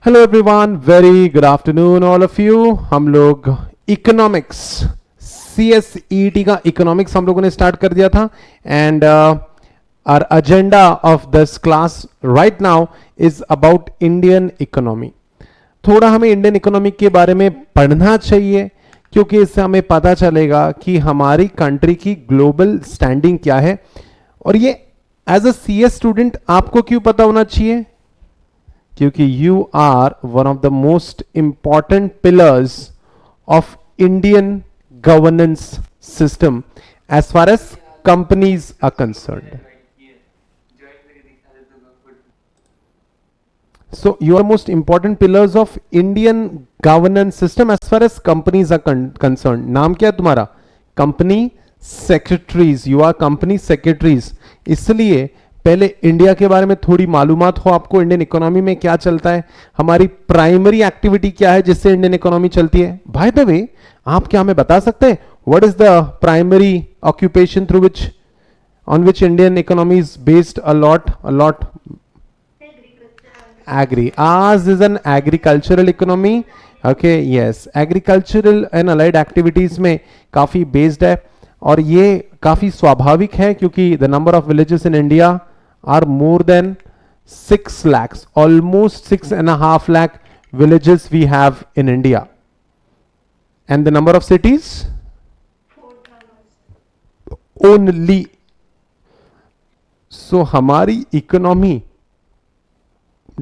Hello everyone, very good afternoon all of you. हम लोग economics CSET का economics हम लोगों ने स्टार्ट कर दिया था and our agenda of this class right now is about Indian economy. थोड़ा हमें इंडियन इकोनॉमी के बारे में पढ़ना चाहिए क्योंकि इससे हमें पता चलेगा कि हमारी कंट्री की ग्लोबल स्टैंडिंग क्या है। और ये एज अ CS स्टूडेंट आपको क्यों पता होना चाहिए? क्योंकि you are one of the most important pillars of Indian governance system as far as companies are concerned. So you are most important pillars of Indian governance system as far as companies are concerned. नाम क्या है तुम्हारा? Company secretaries. You are company secretaries. इसलिए पहले India के बारे में थोड़ी मालूमात हो आपको. इंडियन इकोनॉमी में क्या चलता है, हमारी प्राइमरी एक्टिविटी क्या है जिससे इंडियन इकोनॉमी चलती है. बाय द वे, आप क्या हमें बता सकते हैं what is the primary occupation through which on which Indian economy is based a lot? Agri. Ours is an agricultural economy. Okay, yes. Agricultural and allied activities में काफी based है और ये काफी स्वाभाविक है क्योंकि the number of villages in India are more than 6 lakhs. Almost 6.5 lakh villages we have in India. And the number of cities? Only. So हमारी इकोनॉमी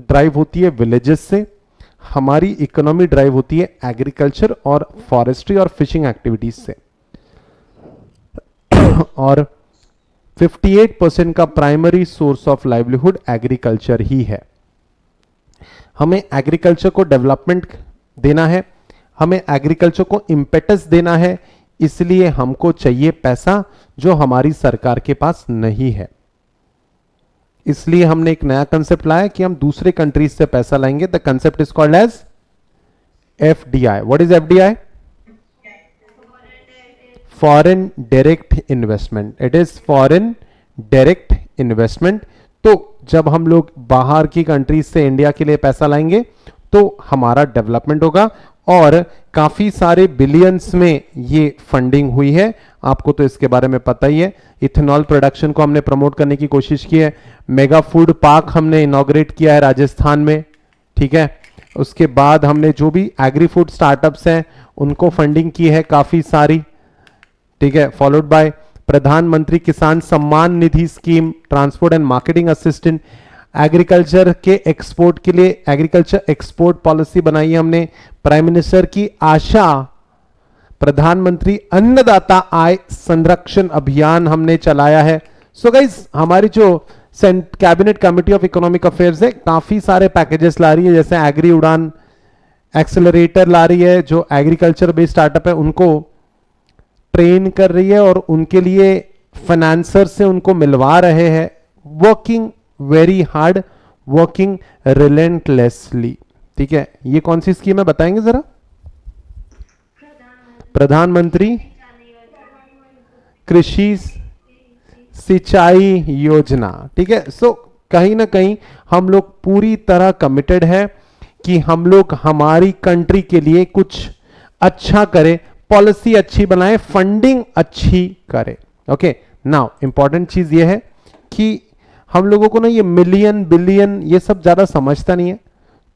ड्राइव होती है विलेजेस से. हमारी इकोनॉमी ड्राइव होती है एग्रीकल्चर और फॉरेस्ट्री और fishing activities से. और 58% का primary source of livelihood agriculture ही है. हमें एग्रीकल्चर को डेवलपमेंट देना है, हमें एग्रीकल्चर को इम्पेटस देना है. इसलिए हमको चाहिए पैसा जो हमारी सरकार के पास नहीं है. इसलिए हमने एक नया कंसेप्ट लाया कि हम दूसरे कंट्रीज से पैसा लाएंगे. The concept is called as FDI. What is FDI? Foreign direct investment. It is foreign direct investment. तो जब हम लोग बाहर की कंट्रीज से इंडिया के लिए पैसा लाएंगे तो हमारा डेवलपमेंट होगा. और काफी सारे बिलियंस में ये फंडिंग हुई है. आपको तो इसके बारे में पता ही है. इथेनॉल प्रोडक्शन को हमने प्रमोट करने की कोशिश की है. मेगा फूड पार्क हमने इनॉग्रेट किया है राजस्थान में. ठीक है. उसके बाद हमने जो भी एग्री फूड स्टार्टअप्स हैं उनको फंडिंग की है काफी सारी. ठीक है. Followed by Pradhanmantri Kisan Samman Nidhi scheme, transport and marketing assistant. Agriculture के एक्सपोर्ट के लिए एग्रीकल्चर एक्सपोर्ट पॉलिसी बनाई है हमने. प्राइम मिनिस्टर की आशा प्रधानमंत्री अन्नदाता आय संरक्षण अभियान हमने चलाया है. सो गाइस, हमारी जो cabinet committee of economic affairs है काफी सारे पैकेजेस ला रही है. जैसे एग्री उड़ान एक्सेलरेटर ला रही है, जो एग्रीकल्चर बेस्ड स्टार्टअप है उनको ट्रेन कर रही है और उनके लिए फाइनेंसर से उनको मिलवा रहे हैं. Working very hard, working relentlessly. ठीक है. ये कौन सी स्कीम है बताएंगे जरा? प्रधानमंत्री कृषि सिंचाई योजना. ठीक है. सो कहीं ना कहीं हम लोग पूरी तरह कमिटेड है कि हम लोग हमारी कंट्री के लिए कुछ अच्छा करें, पॉलिसी अच्छी बनाए, फंडिंग अच्छी करें. ओके. नाउ इंपॉर्टेंट चीज ये है कि हम लोगों को ना ये मिलियन बिलियन ये सब ज्यादा समझता नहीं है.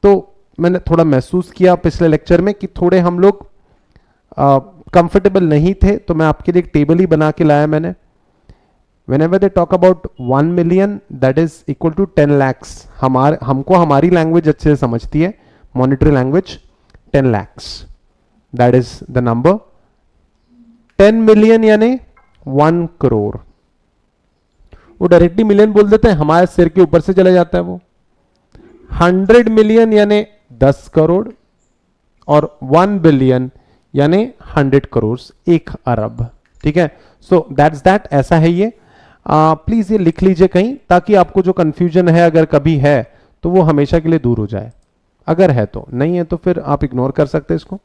तो मैंने थोड़ा महसूस किया पिछले लेक्चर में कि थोड़े हम लोग कंफर्टेबल नहीं थे, तो मैं आपके लिए एक टेबल ही बना के लाया मैंने. Whenever they talk about 1 million, that is equal to 10 lakhs. हमको हमारी लैंग्वेज अच्छे से समझती है, monetary language. 10 lakhs, that is the number. 10 million यानी 1 करोड़. वो डायरेक्टली मिलियन बोल देते हैं, हमारे सिर के ऊपर से चला जाता है वो. 100 मिलियन यानी 10 करोड़ और 1 बिलियन यानी 100 करोड़, 1 अरब. ठीक है. So that's that. ऐसा है ये. प्लीज ये लिख लीजिए कहीं, ताकि आपको जो कंफ्यूजन है अगर कभी है तो वो हमेशा के लिए दूर हो जाए. अगर है तो, नहीं है तो फिर आप इग्नोर कर सकते हैं इसको.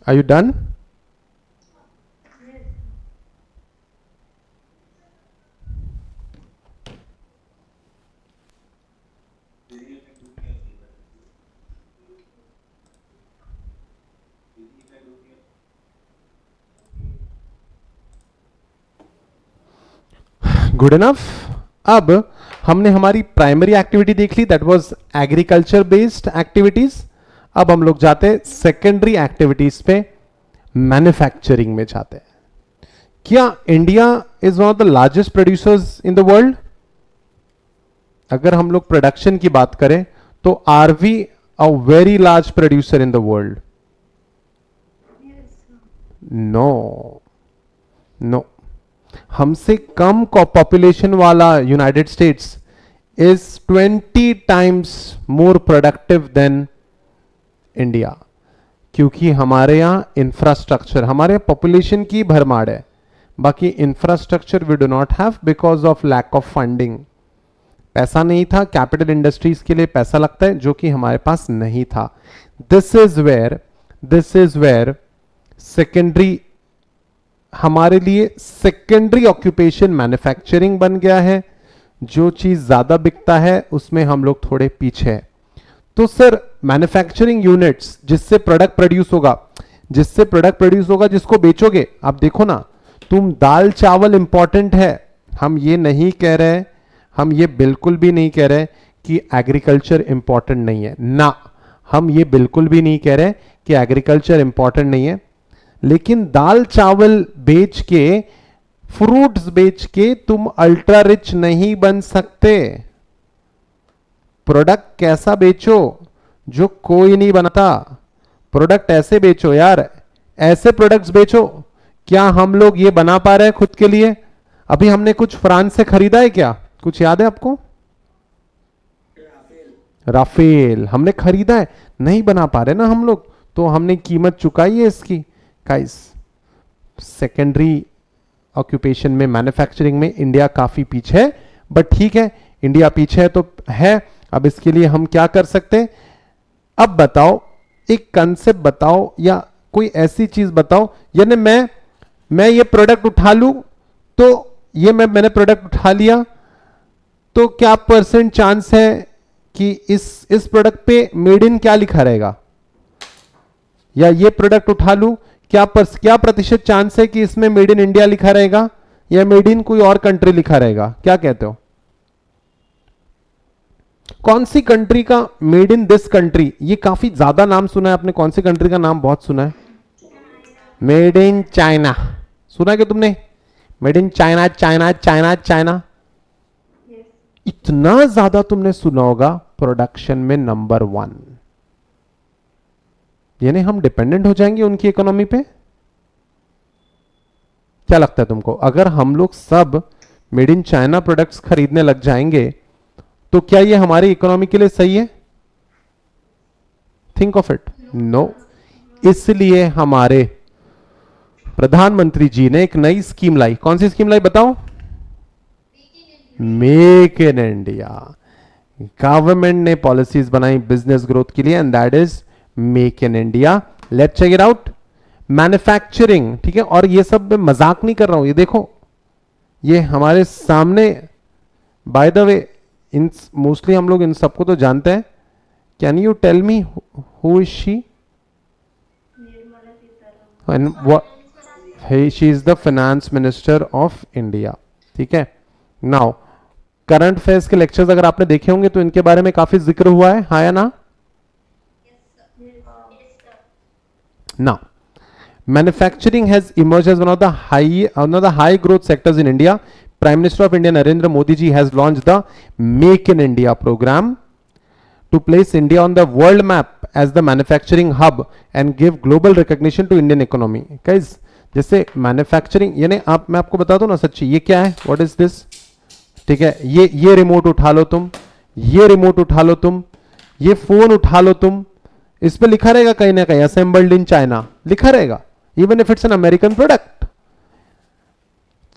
Are you done? Good enough. अब हमने हमारी प्राइमरी एक्टिविटी देख ली, that was agriculture based activities. अब हम लोग जाते हैं सेकेंडरी एक्टिविटीज पे, मैन्युफैक्चरिंग में जाते हैं. क्या India is one of the largest producers in the world? अगर हम लोग प्रोडक्शन की बात करें तो are we a very large producer in the world? No, no. हमसे कम पॉपुलेशन वाला United States is 20 times more productive than India, क्योंकि हमारे यहां इंफ्रास्ट्रक्चर, हमारे पॉपुलेशन की भरमार है, बाकी infrastructure we do not have because of lack of funding. पैसा नहीं था, कैपिटल इंडस्ट्रीज के लिए पैसा लगता है जो कि हमारे पास नहीं था. दिस इज वेयर सेकेंडरी, हमारे लिए सेकेंडरी ऑक्यूपेशन मैन्युफैक्चरिंग बन गया है. जो चीज ज्यादा बिकता है उसमें हम लोग थोड़े पीछे हैं. तो सर मैन्युफैक्चरिंग यूनिट्स, जिससे प्रोडक्ट प्रोड्यूस होगा, जिसको बेचोगे. आप देखो ना, तुम दाल चावल इंपॉर्टेंट है, हम ये नहीं कह रहे, हम ये बिल्कुल भी नहीं कह रहे कि एग्रीकल्चर इंपॉर्टेंट नहीं है ना, हम ये बिल्कुल भी नहीं कह रहे कि एग्रीकल्चर इंपॉर्टेंट नहीं है. लेकिन दाल चावल बेच के, फ्रूट्स बेच के तुम अल्ट्रा रिच नहीं बन सकते. प्रोडक्ट कैसा बेचो जो कोई नहीं बनाता. प्रोडक्ट ऐसे बेचो यार, ऐसे प्रोडक्ट्स बेचो. क्या हम लोग ये बना पा रहे हैं खुद के लिए? अभी हमने कुछ फ्रांस से खरीदा है क्या? कुछ याद है आपको? राफेल हमने खरीदा है, नहीं बना पा रहे ना हम लोग, तो हमने कीमत चुकाई है इसकी. गाइस, सेकेंडरी ऑक्यूपेशन में, मैन्युफैक्चरिंग में इंडिया काफी पीछे है. बट ठीक है, इंडिया पीछे है तो है. अब इसके लिए हम क्या कर सकते हैं? अब बताओ, एक कंसेप्ट बताओ या कोई ऐसी चीज बताओ, यानी मैं ये प्रोडक्ट उठा लूं, तो ये मैंने प्रोडक्ट उठा लिया, तो क्या परसेंट चांस है कि इस प्रोडक्ट पे मेड इन क्या लिखा रहेगा? या ये प्रोडक्ट उठा लूं, क्या प्रतिशत चांस है कि इसमें मेड इन इंडिया लिखा रहेगा या मेड इन कोई और कंट्री लिखा रहेगा? क्या कहते हो? कौन सी कंट्री का मेड इन दिस कंट्री? ये काफी ज्यादा नाम सुना है आपने. कौन सी कंट्री का नाम बहुत सुना है? Made in China. सुना है क्या तुमने? Made in China, China, China, China. इतना ज्यादा तुमने सुना होगा. प्रोडक्शन में नंबर 1, यानी हम डिपेंडेंट हो जाएंगे उनकी इकोनॉमी पे. क्या लगता है तुमको? अगर हम लोग सब मेड इन चाइना प्रोडक्ट्स खरीदने लग जाएंगे तो क्या ये हमारी इकोनॉमी के लिए सही है? Think of it. नो. इसलिए हमारे प्रधानमंत्री जी ने एक नई स्कीम लाई. कौन सी स्कीम लाई बताओ? Make in India. गवर्नमेंट ने पॉलिसीज बनाई बिजनेस ग्रोथ के लिए, and that is make in India. Let's check it out. Manufacturing, ठीक है, और ये सब मैं मजाक नहीं कर रहा हूं. ये देखो, ये हमारे सामने, बाय द वे, इन मोस्टली हम लोग इन सबको तो जानते हैं. Can you tell me who is she? And what she is the finance minister of India. ठीक है. नाउ करंट अफेयर्स के लेक्चर्स अगर आपने देखे होंगे तो इनके बारे में काफी जिक्र हुआ है, हाँ या ना? Now, manufacturing has emerged as one of the high growth sectors in India. Prime Minister of India Narendra Modi ji has launched the Make in India program to place India on the world map as the manufacturing hub and give global recognition to Indian economy. Guys, जैसे manufacturing, यानी मैं आपको बता दूं ना सच्ची, ये क्या है? What is this? ठीक है, ये रिमोट उठा लो तुम, ये रिमोट उठा लो तुम, ये फोन उठा लो तुम, इस पे लिखा रहेगा कहीं ना कहीं असेंबल्ड इन चाइना लिखा रहेगा, even if it's an American product.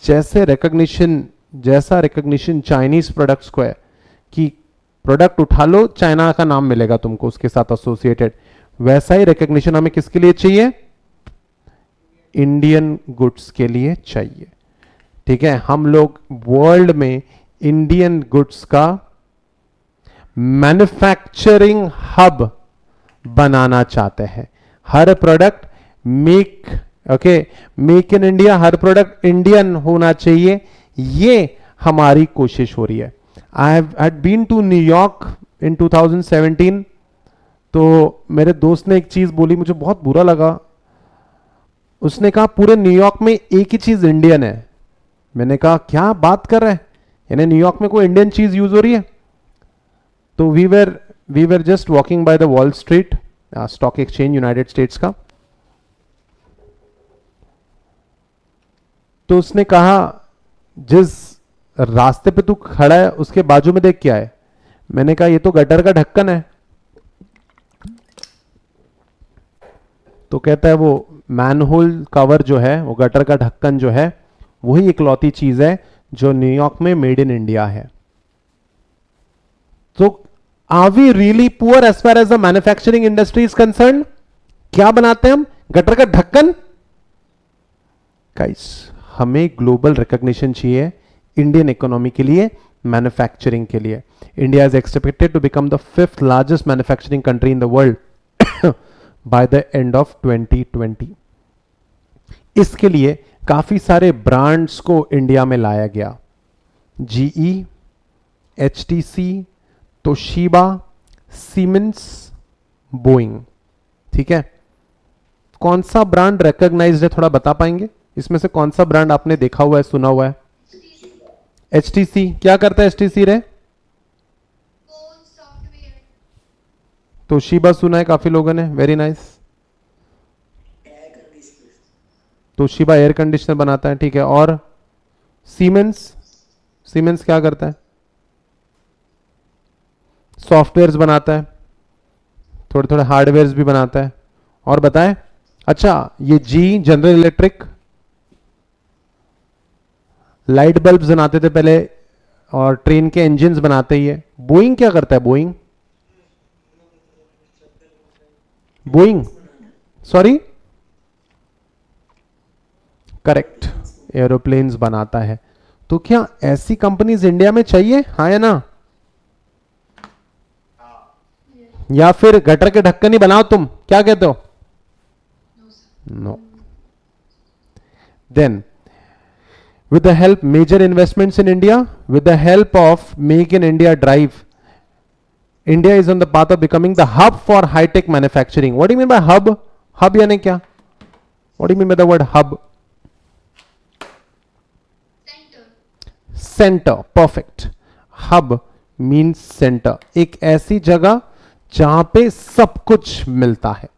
जैसा रिकॉग्निशन चाइनीज प्रोडक्ट्स को है कि प्रोडक्ट उठा लो चाइना का नाम मिलेगा तुमको उसके साथ एसोसिएटेड, वैसा ही रिकॉग्निशन हमें किसके लिए चाहिए? इंडियन गुड्स के लिए चाहिए। ठीक है, हम लोग वर्ल्ड में इंडियन गुड्स का मैन्युफैक्चरिंग हब बनाना चाहते हैं। हर product make make in India, हर प्रोडक्ट इंडियन होना चाहिए, ये हमारी कोशिश हो रही है। I had been to New York in 2017। तो मेरे दोस्त ने एक चीज बोली, मुझे बहुत बुरा लगा। उसने कहा पूरे न्यूयॉर्क में एक ही चीज इंडियन है। मैंने कहा क्या बात कर रहे हैं, यानी न्यूयॉर्क में कोई इंडियन चीज यूज हो रही है? तो we were just walking by the wall street, stock exchange United States का। तो उसने कहा जिस रास्ते पे तू खड़ा है उसके बाजू में देख क्या है। मैंने कहा ये तो गटर का ढक्कन है। तो कहता है वो मैनहोल कवर जो है, वो गटर का ढक्कन जो है, वही इकलौती चीज है जो न्यूयॉर्क में मेड इन इंडिया है। तो are we really poor as far as the manufacturing industry is concern? क्या बनाते हैं हम? गटर का ढक्कन। गाइस, हमें ग्लोबल रिकॉग्निशन चाहिए इंडियन इकोनॉमी के लिए, मैन्युफैक्चरिंग के लिए। India is expected to become the 5th largest manufacturing country in the world by the end of 2020। इसके लिए काफी सारे ब्रांड्स को इंडिया में लाया गया। GE, HTC, Toshiba, siemens, Boeing. ठीक है, कौन सा ब्रांड रिकॉग्नाइज्ड है, थोड़ा बता पाएंगे? इसमें से कौन सा ब्रांड आपने देखा हुआ है, सुना हुआ है? एचटीसी क्या करता है? एचटीसी रे तोशिबा सुना है काफी लोगों ने, very nice. Toshiba air conditioner बनाता है, ठीक है। और सीमेंस, सीमेंस क्या करता है? सॉफ्टवेयर्स बनाता है, थोड़े थोड़े हार्डवेयर्स भी बनाता है। और बताएं? अच्छा, ये जी जनरल इलेक्ट्रिक लाइट बल्ब्स बनाते थे पहले, और ट्रेन के इंजन्स बनाते ही है। बोइंग क्या करता है? Boeing Boeing sorry correct, aeroplanes बनाता है। तो क्या ऐसी कंपनीज इंडिया में चाहिए, हाँ या ना? या फिर गटर के ढक्कन ही बनाओ तुम, क्या कहते हो? No. Then with the help major investments in India, with the help of Make in India drive, India is on the path of becoming the hub for high tech manufacturing. What do you mean by hub? Hub यानी क्या? What do you mean by the word hub? Center. Perfect. Hub means center. एक ऐसी जगह जहां पे सब कुछ मिलता है।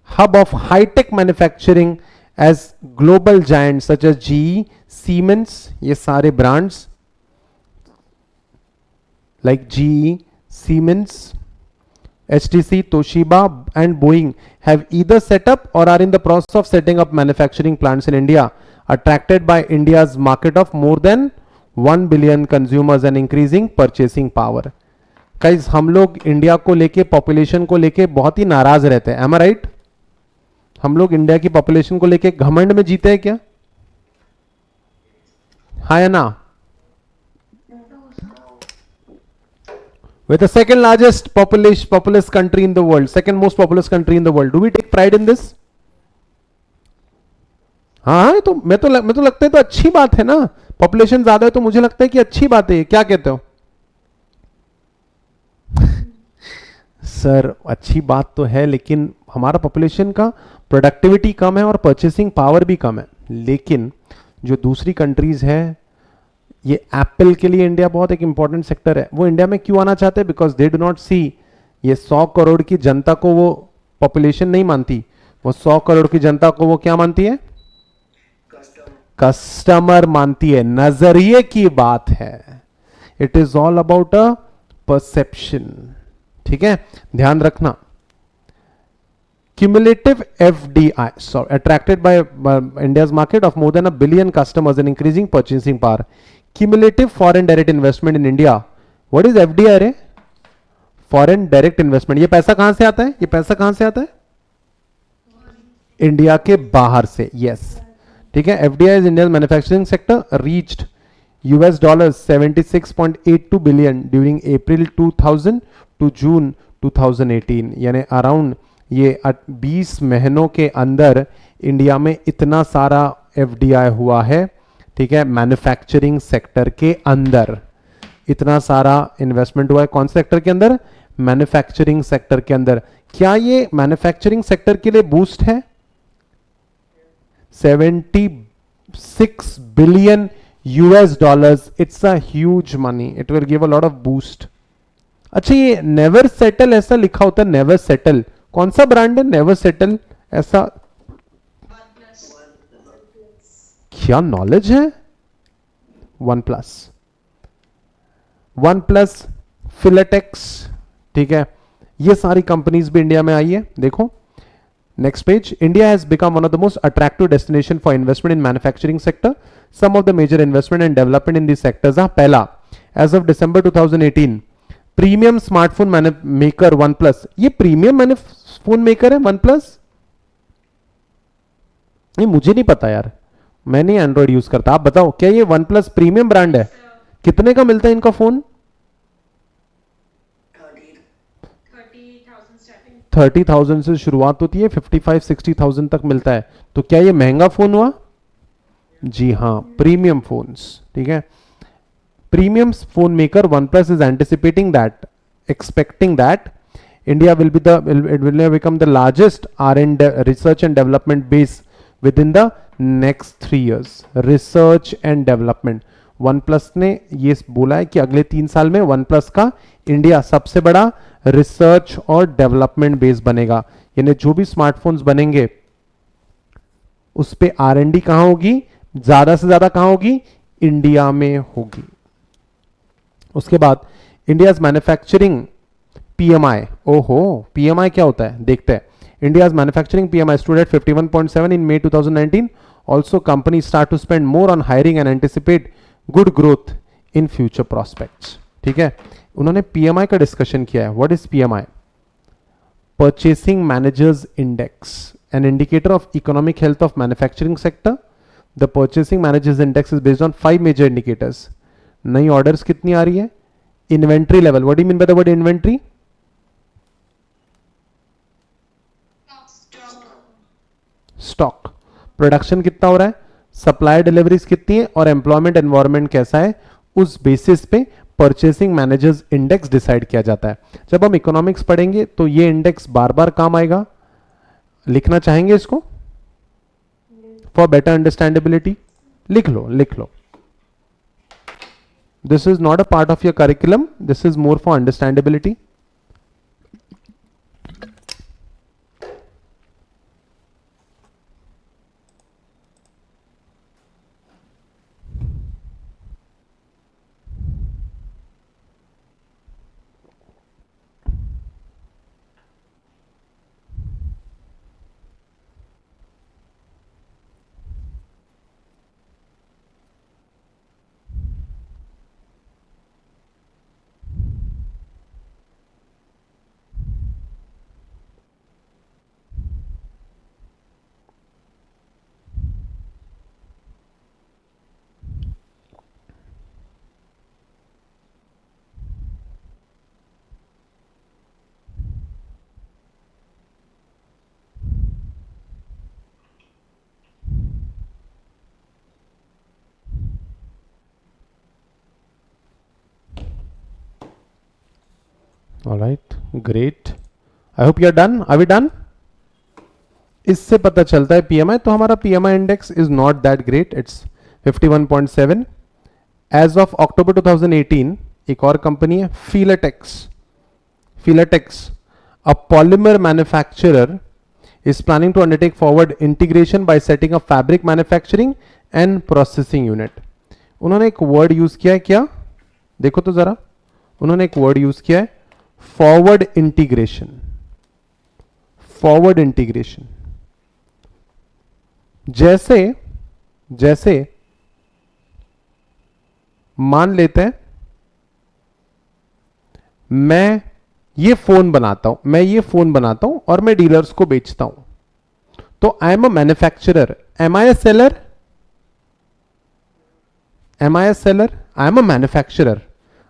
Hub of high-tech manufacturing as global giants such as GE, Siemens, ये सारे brands like GE, Siemens, HTC, Toshiba and Boeing have either set up or are in the process of setting up manufacturing plants in India, attracted by India's market of more than 1 billion consumers and increasing purchasing power. Guys, हम लोग India को लेके, population को लेके बहुत ही नाराज रहते हैं, am I right? हम लोग इंडिया की पॉपुलेशन को लेके घमंड में जीते हैं क्या, हाँ या ना? We're the second largest populous country in the world, second most populous country in the world. Do we take pride in this? हाँ, तो मैं तो लगता है तो अच्छी बात है ना, पॉपुलेशन ज्यादा है तो मुझे लगता है कि अच्छी बात है, क्या कहते हो? सर अच्छी बात तो है, लेकिन हमारा पॉपुलेशन का प्रोडक्टिविटी कम है और परचेसिंग पावर भी कम है। लेकिन जो दूसरी कंट्रीज है, ये एप्पल के लिए इंडिया बहुत एक इंपॉर्टेंट सेक्टर है। वो इंडिया में क्यों आना चाहते हैं? बिकॉज दे डू नॉट सी, ये 100 करोड़ की जनता को वो पॉपुलेशन नहीं मानती, वो 100 करोड़ की जनता को वो क्या मानती है? कस्टमर मानती है। नजरिए की बात है, it is all about a perception. ठीक है, ध्यान रखना। Cumulative FDI, attracted by India's market of more than 1 billion customers and increasing purchasing power. Cumulative foreign direct investment in India. What is FDI? Foreign direct investment, ये पैसा कहां से आता है, ये पैसा कहां से आता है, इंडिया के बाहर से, यस, ठीक है। FDI is India manufacturing sector reached US dollar 76.82 billion during April 2000 to June 2018, यानी अराउंड ये 20 महीनों के अंदर इंडिया में इतना सारा एफडीआई हुआ है, ठीक है, मैन्युफैक्चरिंग सेक्टर के अंदर इतना सारा इन्वेस्टमेंट हुआ है। कौन से सेक्टर के अंदर, मैन्युफैक्चरिंग सेक्टर के अंदर। क्या ये मैन्युफैक्चरिंग सेक्टर के लिए बूस्ट है, 76 billion US dollars, it's a huge money, it will give a lot of boost. अच्छा, ये नेवर सेटल ऐसा लिखा होता है, नेवर सेटल, कौन सा ब्रांड है नेवर सेटल, ऐसा क्या नॉलेज है, वन प्लस, फिलेटेक्स, ठीक है, ये सारी कंपनीज भी इंडिया में आई है। देखो next page, India has become one of the most attractive destination for investment in manufacturing sector, some of the major investment and development in this sectors are, पहला, as of December 2018 premium smartphone maker OnePlus, ये premium phone maker है OnePlus, ये मुझे नहीं पता यार, मैं नहीं एंड्रॉइड यूज करता, आप बताओ क्या ये वन प्लस प्रीमियम ब्रांड है, कितने का मिलता है इनका फोन, 30,000 से शुरुआत होती है, 55-60,000 तक मिलता है, तो क्या ये महंगा फोन हुआ, जी हाँ, प्रीमियम फोन्स, ठीक है। Premium phone maker one plus is anticipating that, expecting that India will become the largest R&D research and development base within the next 3 years. Research and development. OnePlus ने ये बोला है कि अगले 3 साल में OnePlus का इंडिया सबसे बड़ा रिसर्च और डेवलपमेंट बेस बनेगा, यानी जो भी स्मार्टफोन्स बनेंगे उस पे R&D कहां होगी, ज्यादा से ज्यादा कहां होगी, इंडिया में होगी। उसके बाद इंडिया मैन्युफैक्चरिंग पीएमआई, ओहो पीएमआई क्या होता है देखते हैं। India's manufacturing PMI stood at 51.7 in May 2019, also company start to spend more on hiring and anticipate good growth in future prospects, ठीक है। उन्होंने पीएमआई का डिस्कशन किया है। What is PMI, purchasing managers index, an indicator of economic health of manufacturing sector. The purchasing managers index is based on 5 major indicators. नई orders कितनी आ रही है, inventory level, what do you mean by the word inventory, stock, production कितना हो रहा है, supply deliveries कितनी है, और एम्प्लॉयमेंट एनवायरनमेंट कैसा है, उस बेसिस पे परचेसिंग मैनेजर्स इंडेक्स डिसाइड किया जाता है। जब हम इकोनॉमिक्स पढ़ेंगे तो ये इंडेक्स बार बार काम आएगा, लिखना चाहेंगे इसको फॉर बेटर अंडरस्टैंडेबिलिटी, लिख लो। This is not a part of your curriculum, this is more for understandability. All right, great. I hope you are done. Are we done? इससे पता चलता है पीएमआई, तो हमारा PMI index is not that great, it's 51.7 as of October 2018। एक और company है Filatex, a polymer manufacturer is planning to undertake forward integration by setting up fabric manufacturing and processing unit. उन्होंने एक वर्ड यूज किया है, क्या देखो तो जरा, उन्होंने एक वर्ड यूज किया है फॉरवर्ड इंटीग्रेशन। जैसे मान लेते हैं मैं ये फोन बनाता हूं, मैं ये फोन बनाता हूं और मैं डीलर्स को बेचता हूं, तो I am a manufacturer, am I a seller? Am I a seller? I am a manufacturer.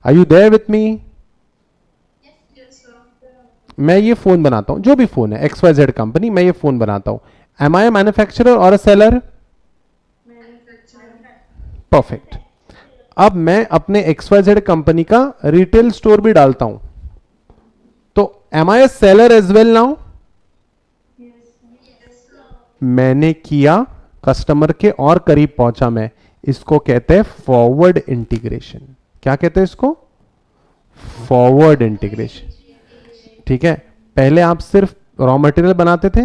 Are you there with me? मैं ये फोन बनाता हूं, जो भी फोन है, एक्स वाई जेड कंपनी, मैं ये फोन बनाता हूं, एम आई ए मैन्युफैक्चरर और अ सेलर? परफेक्ट। अब मैं अपने एक्स वाई जेड कंपनी का रिटेल स्टोर भी डालता हूं, तो M I a seller as well now? मैंने किया, कस्टमर के और करीब पहुंचा मैं, इसको कहते हैं फॉरवर्ड इंटीग्रेशन। क्या कहते हैं इसको? Forward integration. ठीक है, पहले आप सिर्फ रॉ मटेरियल बनाते थे,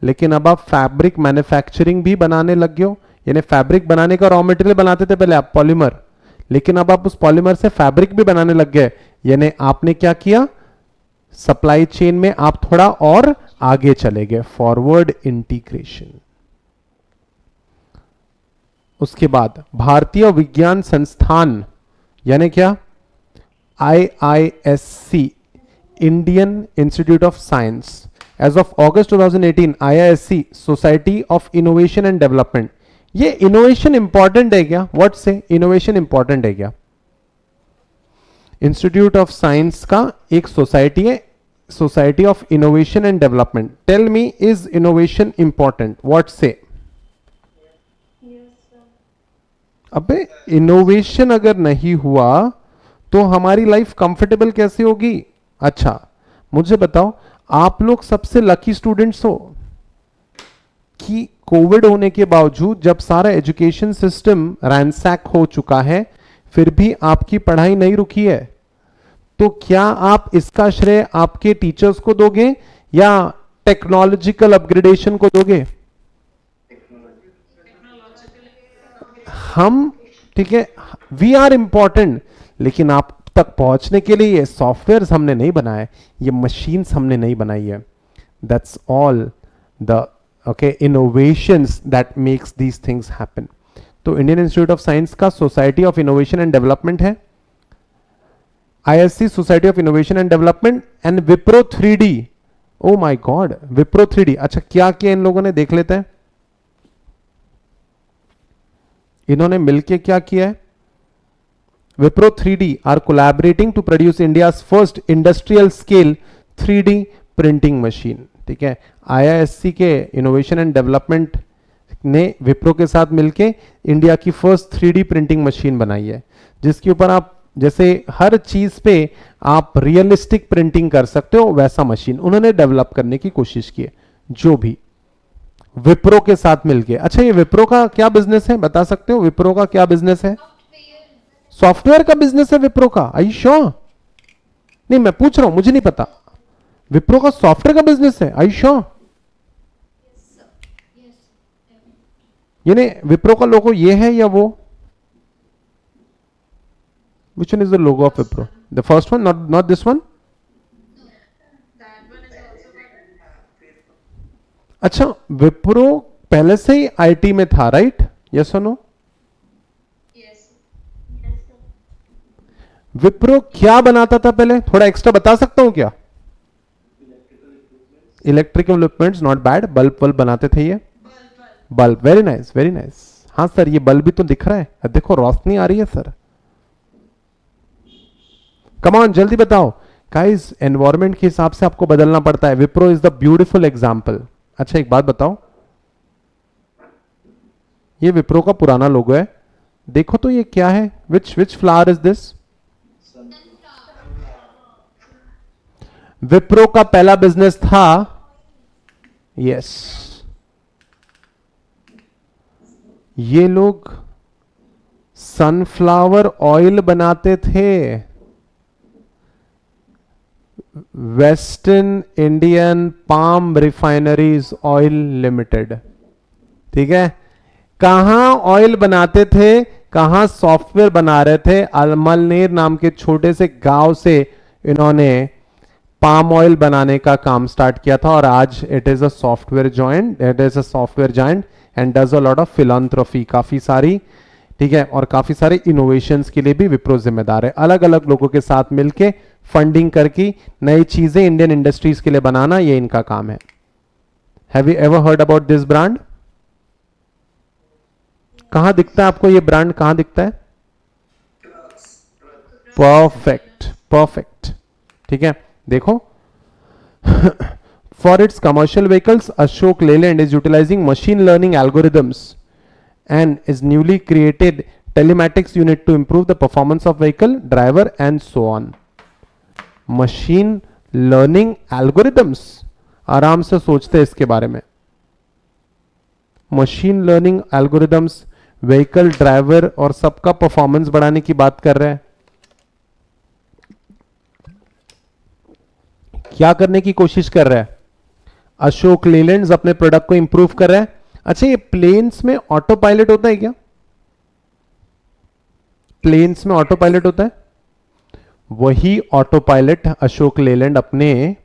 लेकिन अब आप फैब्रिक मैन्युफैक्चरिंग भी बनाने लग गए हो। यानी फैब्रिक बनाने का रॉ मटेरियल बनाते थे पहले आप, पॉलीमर, लेकिन अब आप उस पॉलीमर से फैब्रिक भी बनाने लग गए। यानी आपने क्या किया, सप्लाई चेन में आप थोड़ा और आगे चले गए, फॉरवर्ड इंटीग्रेशन। उसके बाद भारतीय विज्ञान संस्थान, यानी क्या, IISc, Indian institute of science, as of August 2018 IISc society of innovation and development. ये इनोवेशन इंपॉर्टेंट है क्या? व्हाट से इनोवेशन इंपॉर्टेंट है क्या? इंस्टीट्यूट ऑफ साइंस का एक सोसाइटी है, society of innovation and development. Tell me, is innovation important? What say? अबे इनोवेशन अगर नहीं हुआ तो हमारी लाइफ कंफर्टेबल कैसे होगी? अच्छा मुझे बताओ, आप लोग सबसे लकी स्टूडेंट्स हो कि कोविड होने के बावजूद, जब सारा एजुकेशन सिस्टम रैंसैक हो चुका है, फिर भी आपकी पढ़ाई नहीं रुकी है। तो क्या आप इसका श्रेय आपके टीचर्स को दोगे या टेक्नोलॉजिकल अपग्रेडेशन को दोगे? हम, ठीक है, वी आर इंपॉर्टेंट, लेकिन आप तक पहुंचने के लिए ये सॉफ्टवेयर हमने नहीं बनाए, ये मशीन्स हमने नहीं बनाई है। That's all the okay innovations that makes these things happen. तो इंडियन इंस्टीट्यूट ऑफ साइंस का society of innovation and development है, IISc society of innovation and development, and Wipro 3D। Oh my God, Wipro 3D। अच्छा क्या किया इन लोगों ने, देख लेते हैं इन्होंने मिलके क्या किया है। Wipro 3D are collaborating to produce India's first industrial scale 3D printing machine. ठीक है, IISc के इनोवेशन एंड डेवलपमेंट ने विप्रो के साथ मिलके इंडिया की फर्स्ट 3D प्रिंटिंग मशीन बनाई है, जिसके ऊपर आप जैसे हर चीज पे आप रियलिस्टिक प्रिंटिंग कर सकते हो, वैसा मशीन उन्होंने डेवलप करने की कोशिश की है, जो भी विप्रो के साथ मिलके। अच्छा ये विप्रो का क्या बिजनेस है, बता सकते हो? विप्रो का क्या बिजनेस है? सॉफ्टवेयर का बिजनेस है विप्रो का। I sure? नहीं मैं पूछ रहा हूं, मुझे नहीं पता। विप्रो का सॉफ्टवेयर का बिजनेस है? I sure? यानी विप्रो का लोगो ये है या वो? Which one is the logo of Wipro? The first one, not this one? अच्छा विप्रो पहले से ही आईटी में था, राइट? यस और नो? विप्रो क्या बनाता था पहले, थोड़ा एक्स्ट्रा बता सकता हूं क्या? Electrical equipments, not bad. Bulb bulb बनाते थे ये, bulb, very nice very nice. हाँ सर ये बल्ब भी तो दिख रहा है, देखो रोशनी आ रही है सर। कम ऑन जल्दी बताओ गाइस, एनवायरमेंट के हिसाब से आपको बदलना पड़ता है। Wipro is the beautiful example. अच्छा एक बात बताओ, ये विप्रो का पुराना लोगो है, देखो तो ये क्या है, विच फ्लावर इज दिस? विप्रो का पहला बिजनेस था, यस, ये लोग सनफ्लावर ऑयल बनाते थे, western Indian palm refineries oil limited. ठीक है, कहां ऑयल बनाते थे, कहां सॉफ्टवेयर बना रहे थे। अमलनेर नाम के छोटे से गांव से इन्होंने पाम ऑयल बनाने का काम स्टार्ट किया था, और आज it is a software joint, it is a software joint and does a lot of philanthropy, काफी सारी, ठीक है, और काफी सारे इनोवेशंस के लिए भी विप्रो जिम्मेदार है। अलग अलग लोगों के साथ मिलके फंडिंग करके नई चीजें इंडियन इंडस्ट्रीज के लिए बनाना, ये इनका काम है। Have you ever heard about this brand? कहां दिखता है आपको ये ब्रांड, कहां दिखता है? परफेक्ट, परफेक्ट, ठीक है। देखो for its commercial vehicles Ashok Leyland is utilising machine learning algorithms and is newly created telematics unit to improve the performance of vehicle, driver and so on. Machine learning algorithms, आराम से सोचते हैं इसके बारे में। Machine learning algorithms vehicle, driver और सबका performance बढ़ाने की बात कर रहे हैं। क्या करने की कोशिश कर रहा है? अशोक लेलैंड्स अपने प्रोडक्ट को इंप्रूव कर रहा है। अच्छा, ये प्लेन्स में ऑटो पायलट होता है क्या? प्लेन्स में ऑटो पायलट होता है? वही ऑटो पायलट अशोक लेलैंड अपने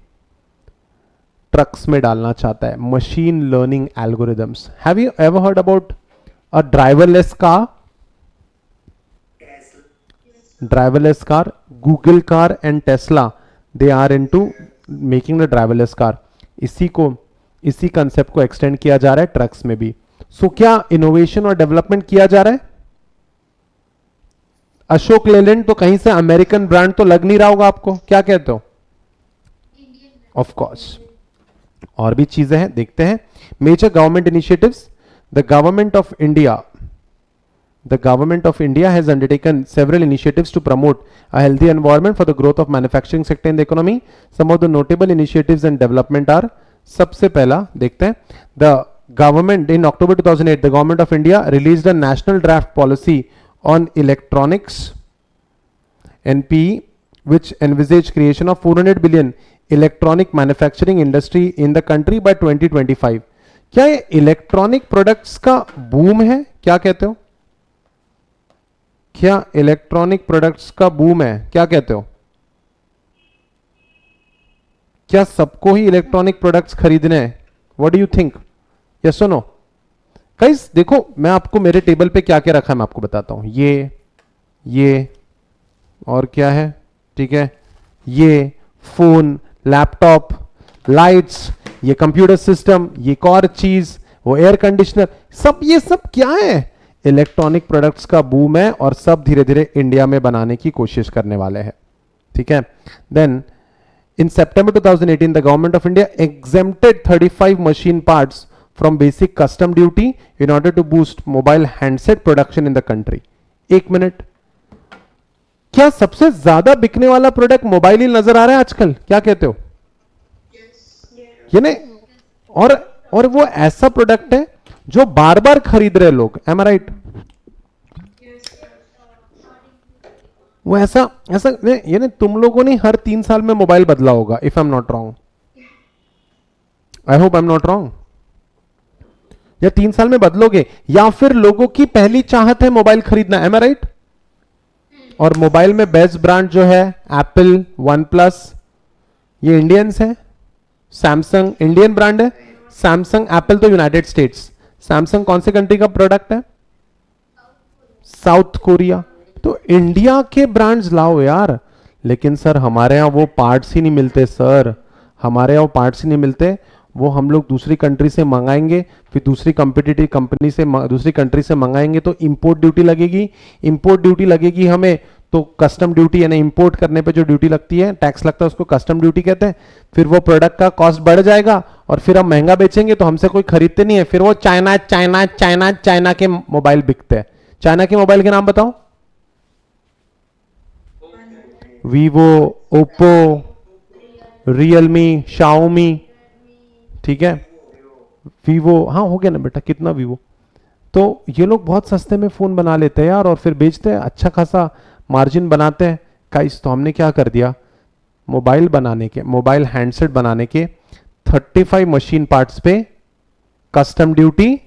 ट्रक्स में डालना चाहता है। Machine learning algorithms. Have you ever heard about a driverless car? Driverless car, Google car and Tesla, they are into making the driverless car. इसी कंसेप्ट को एक्सटेंड किया जा रहा है ट्रक्स में भी। सो क्या इनोवेशन और डेवलपमेंट किया जा रहा है? अशोक लेलैंड तो कहीं से अमेरिकन ब्रांड तो लग नहीं रहा होगा आपको, क्या कहते हो? ऑफ कोर्स, और भी चीजें हैं, देखते हैं। Major government initiatives. The government of India has undertaken several initiatives to promote a healthy environment for the growth of manufacturing sector in the economy. Some of the notable initiatives and development are, सबसे पहला देखते हैं, the government in October 2008 the government of India released a national draft policy on electronics NPE which envisage creation of 400 billion electronic manufacturing industry in the country by 2025। क्या ये electronic products का boom है? क्या कहते हो? क्या electronic products का boom है? क्या कहते हो? क्या सबको ही इलेक्ट्रॉनिक प्रोडक्ट्स खरीदने हैं? What do you think? Yes और नो? गाइस देखो, मैं आपको मेरे टेबल पे क्या क्या रखा है मैं आपको बताता हूं। ये और क्या है, ठीक है, ये फोन, लैपटॉप, लाइट्स, ये कंप्यूटर सिस्टम, ये एक और चीज, वो एयर कंडीशनर, सब ये सब क्या है? इलेक्ट्रॉनिक प्रोडक्ट्स का बूम है और सब धीरे धीरे इंडिया में बनाने की कोशिश करने वाले हैं, ठीक है। Then in September 2018 the government of India exempted 35 machine parts from basic custom duty in order to boost mobile handset production in the country। एक मिनट, क्या सबसे ज्यादा बिकने वाला प्रोडक्ट मोबाइल ही नजर आ रहा है आजकल? क्या कहते हो? ये नहीं, और वो ऐसा प्रोडक्ट है जो बार बार खरीद रहे लोग, एम आई राइट? वो ऐसा ये नहीं, तुम लोगों ने हर 3 साल में मोबाइल बदला होगा, if I am not wrong, I hope I am not wrong. या 3 साल में बदलोगे, या फिर लोगों की पहली चाहत है मोबाइल खरीदना, एम आई राइट? और मोबाइल में बेस्ट ब्रांड जो है एप्पल, वन प्लस, ये इंडियंस है। सैमसंग इंडियन ब्रांड है, सैमसंग। एप्पल तो यूनाइटेड स्टेट्स। सैमसंग कौन से कंट्री का प्रोडक्ट है? South Korea. तो इंडिया के ब्रांड्स लाओ यार। लेकिन सर हमारे यहां वो पार्ट्स ही नहीं मिलते सर, हमारे यहां वो पार्ट्स ही नहीं मिलते। वो हम लोग दूसरी कंट्री से मंगाएंगे, फिर दूसरी कंपिटिटिव कंपनी से दूसरी कंट्री से मंगाएंगे तो इंपोर्ट ड्यूटी लगेगी। इंपोर्ट ड्यूटी लगेगी हमें तो कस्टम ड्यूटी, यानी इंपोर्ट करने पे जो ड्यूटी लगती है, टैक्स लगता है, उसको कस्टम ड्यूटी कहते हैं। फिर वो प्रोडक्ट का कॉस्ट बढ़ जाएगा और फिर हम महंगा बेचेंगे तो हमसे कोई खरीदते नहीं है। फिर वो चाइना के मोबाइल बिकते हैं। चाइना के मोबाइल के नाम बताओ। वीवो, ओप्पो, रियलमी, शाओमी, ठीक है, वीवो, हाँ हो गया ना बेटा, कितना वीवो। तो ये लोग बहुत सस्ते में फोन बना लेते हैं यार और फिर बेचते हैं, अच्छा खासा मार्जिन बनाते हैं। गाइस तो हमने क्या कर दिया, मोबाइल हैंडसेट बनाने के 35 मशीन पार्ट्स पे कस्टम ड्यूटी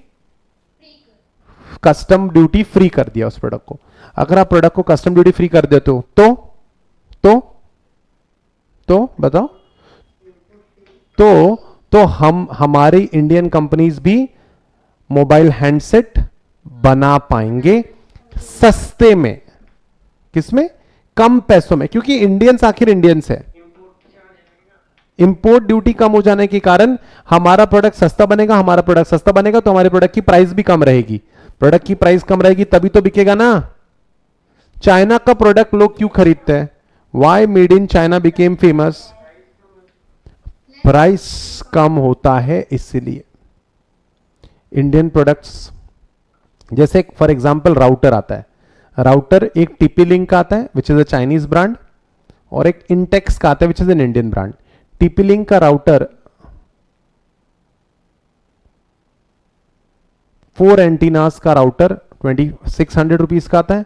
फ्री कर दिया उस प्रोडक्ट को। अगर आप प्रोडक्ट को कस्टम ड्यूटी फ्री कर देते हो तो बताओ, तो हमारी इंडियन कंपनीज भी मोबाइल हैंडसेट बना पाएंगे सस्ते में। किसमें? कम पैसों में, क्योंकि इंडियंस आखिर इंडियंस है। इंपोर्ट ड्यूटी कम हो जाने के कारण हमारा प्रोडक्ट सस्ता बनेगा, हमारा प्रोडक्ट सस्ता बनेगा तो हमारे प्रोडक्ट की प्राइस भी कम रहेगी। प्रोडक्ट की प्राइस कम रहेगी तभी तो बिकेगा ना। चाइना का प्रोडक्ट लोग क्यों खरीदते हैं? Why made in China became famous? Price कम होता है इसलिए। इंडियन प्रोडक्ट्स जैसे फॉर एग्जांपल राउटर आता है, राउटर एक टीपी लिंक का आता है which is a Chinese brand, और एक इंटेक्स का आता है which is an Indian brand. TP link का राउटर 4 एंटीनास का राउटर 2600 रुपीज का आता है।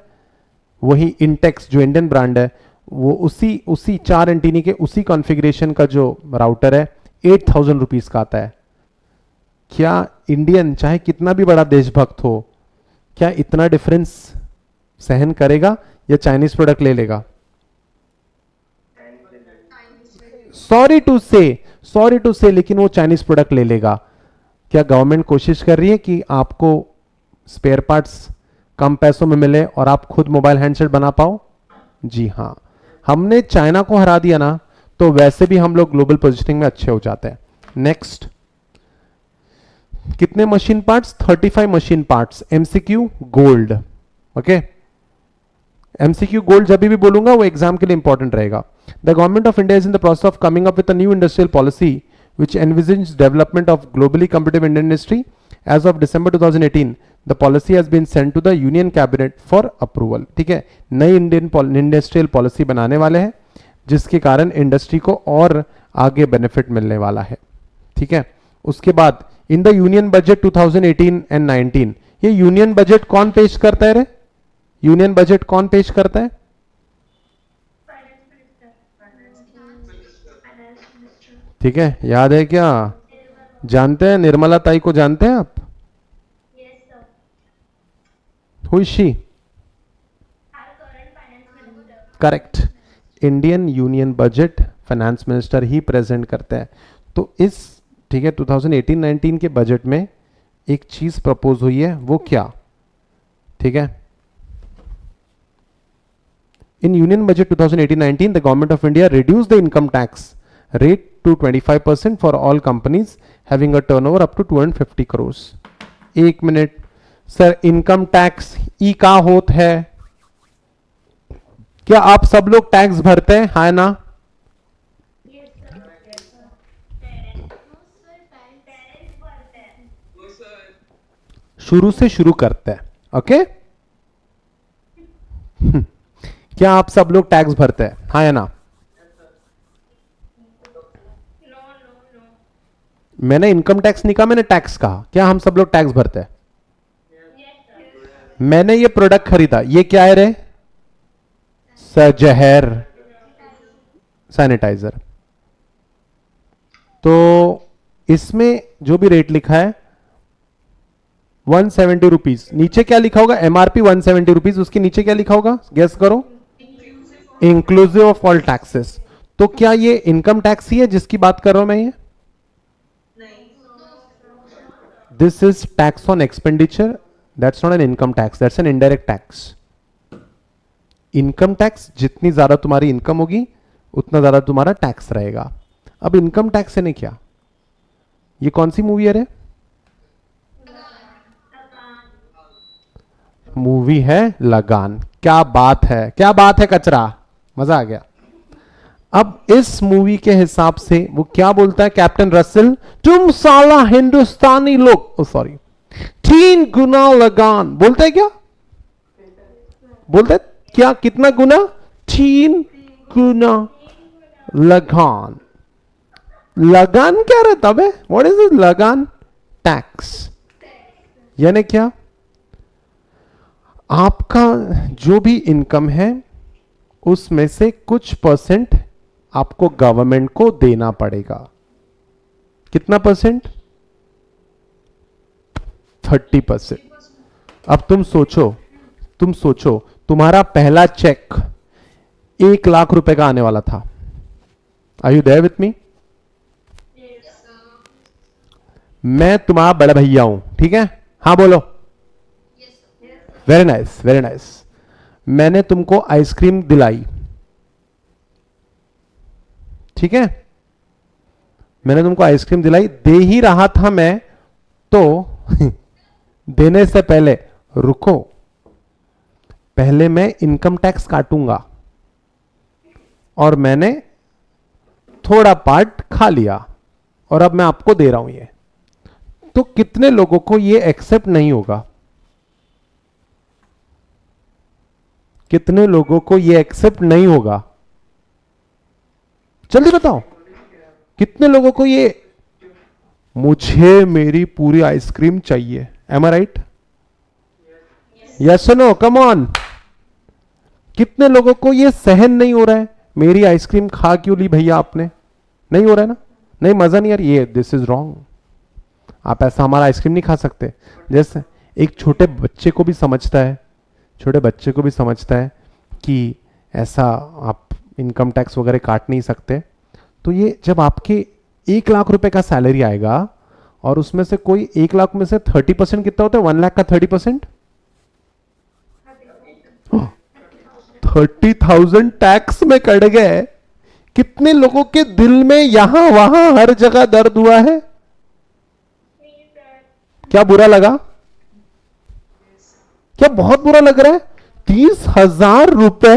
वही इंटेक्स जो इंडियन ब्रांड है वो उसी 4 एंटीनी के उसी कॉन्फ़िगरेशन का जो राउटर है 8000 रुपीज का आता है। क्या इंडियन चाहे कितना भी बड़ा देशभक्त हो, क्या इतना डिफरेंस सहन करेगा या चाइनीज प्रोडक्ट ले लेगा? सॉरी टू से लेकिन वो चाइनीज प्रोडक्ट ले लेगा। क्या गवर्नमेंट कोशिश कर रही है कि आपको स्पेयर पार्ट्स कम पैसों में मिले और आप खुद मोबाइल हैंडसेट बना पाओ? जी हां, हमने चाइना को हरा दिया ना तो वैसे भी हम लोग ग्लोबल पोजीशनिंग में अच्छे हो जाते हैं। नेक्स्ट, कितने machine parts? 35 machine parts. MCQ gold. Okay, MCQ gold जब भी बोलूंगा वो एग्जाम के लिए इंपॉर्टेंट रहेगा। The government of India is in the process of coming up with a new industrial policy which envisions development of globally competitive Indian industry. As of December 2018, the policy has been sent to the Union Cabinet for approval. ठीक है, नई Indian industrial policy बनाने वाले हैं जिसके कारण industry को और आगे बेनिफिट मिलने वाला है। ठीक है, उसके बाद in the union budget 2018 and 19, ये यूनियन बजट कौन पेश करता है रे? यूनियन बजट कौन पेश करता है? ठीक है, याद है क्या? जानते हैं निर्मला ताई को? जानते हैं आप? Who is she? Correct, Indian union budget finance minister he present करते हैं। तो इस, ठीक है, 2018-19 के बजट में एक चीज प्रपोज हुई है, वो क्या? ठीक है, in union budget 2018-19 the government of India reduce the income tax rate to 25% for all companies having a turnover up to 250 crores. एक minute sir, income tax e का होत है? क्या आप सब लोग टैक्स भरते हैं? हाँ ना? शुरू से शुरू करते हैं। ओके, क्या आप सब लोग टैक्स भरते हैं? हाँ या ना? मैंने इनकम टैक्स नहीं कहा, मैंने टैक्स कहा। क्या हम सब लोग टैक्स भरते हैं? मैंने ये प्रोडक्ट खरीदा, ये क्या है रे? जहर सैनिटाइजर। तो इसमें जो भी रेट लिखा है 170 रुपीज, नीचे क्या लिखा होगा? एमआरपी 170 रुपीज, उसके नीचे क्या लिखा होगा? गेस करो। Inclusive of all taxes. तो क्या ये इनकम टैक्स ही है जिसकी बात कर रहा हूं मैं? ये this is tax on expenditure, that's not an income tax, that's an indirect tax. Income tax, जितनी ज्यादा तुम्हारी इनकम होगी उतना ज्यादा तुम्हारा टैक्स रहेगा। अब इनकम टैक्स से नहीं, क्या ये कौन सी मूवी है रे? मूवी है लगान। क्या बात है, क्या बात है कचरा, मजा आ गया। अब इस मूवी के हिसाब से वो क्या बोलता है कैप्टन रसल? तुम साला हिंदुस्तानी लोग, सॉरी, 3 गुना लगान। बोलता है क्या? बोलता है क्या? कितना गुना? 3 गुना लगान। लगान क्या रहता है? व्हाट इज दिस लगान? टैक्स। यानी क्या? आपका जो भी इनकम है उसमें से कुछ परसेंट आपको गवर्नमेंट को देना पड़ेगा। कितना परसेंट? 30%। अब तुम सोचो तुम्हारा पहला चेक 1 लाख रुपए का आने वाला था। Are you there with me? मैं तुम्हारा बड़ा भैया हूं, ठीक है? हाँ बोलो। Very nice, very nice. मैंने तुमको आइसक्रीम दिलाई, ठीक है, मैंने तुमको आइसक्रीम दिलाई, दे ही रहा था मैं तो देने से पहले रुको, पहले मैं इनकम टैक्स काटूंगा और मैंने थोड़ा पार्ट खा लिया और अब मैं आपको दे रहा हूं ये, तो कितने लोगों को ये एक्सेप्ट नहीं होगा? कितने लोगों को ये एक्सेप्ट नहीं होगा? जल्दी बताओ, कितने लोगों को ये, मुझे मेरी पूरी आइसक्रीम चाहिए, am I right? Yes no, come on. कितने लोगों को ये सहन नहीं हो रहा है, मेरी आइसक्रीम खा क्यों ली भैया आपने? नहीं हो रहा है ना, नहीं मजा नहीं यार, ये दिस इज रॉन्ग, आप ऐसा हमारा आइसक्रीम नहीं खा सकते। जैसे एक छोटे बच्चे को भी समझता है, छोटे बच्चे को भी समझता है कि ऐसा आप इनकम टैक्स वगैरह काट नहीं सकते। तो ये जब आपके 1 लाख रुपए का सैलरी आएगा और उसमें से कोई 1 लाख में से 30% कितना होता है? 1 लाख का 30%, 30,000 टैक्स में कट गए। कितने लोगों के दिल में यहां वहां हर जगह दर्द हुआ है? क्या बुरा लगा? क्या बहुत बुरा लग रहा है? 30,000 रुपए